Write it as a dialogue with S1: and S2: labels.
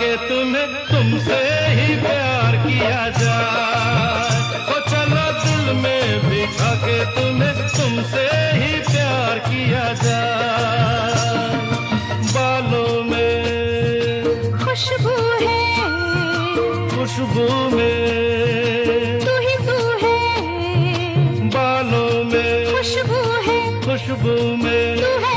S1: के तुम्हें तुमसे ही प्यार किया जाए। ओ चलो दिल में बिठा के तुम्हें तुमसे ही प्यार किया जाए। बालों में
S2: खुशबू है,
S1: खुशबू में
S2: तू ही तू है।
S1: बालों में
S2: खुशबू है,
S1: खुशबू में
S2: तू है।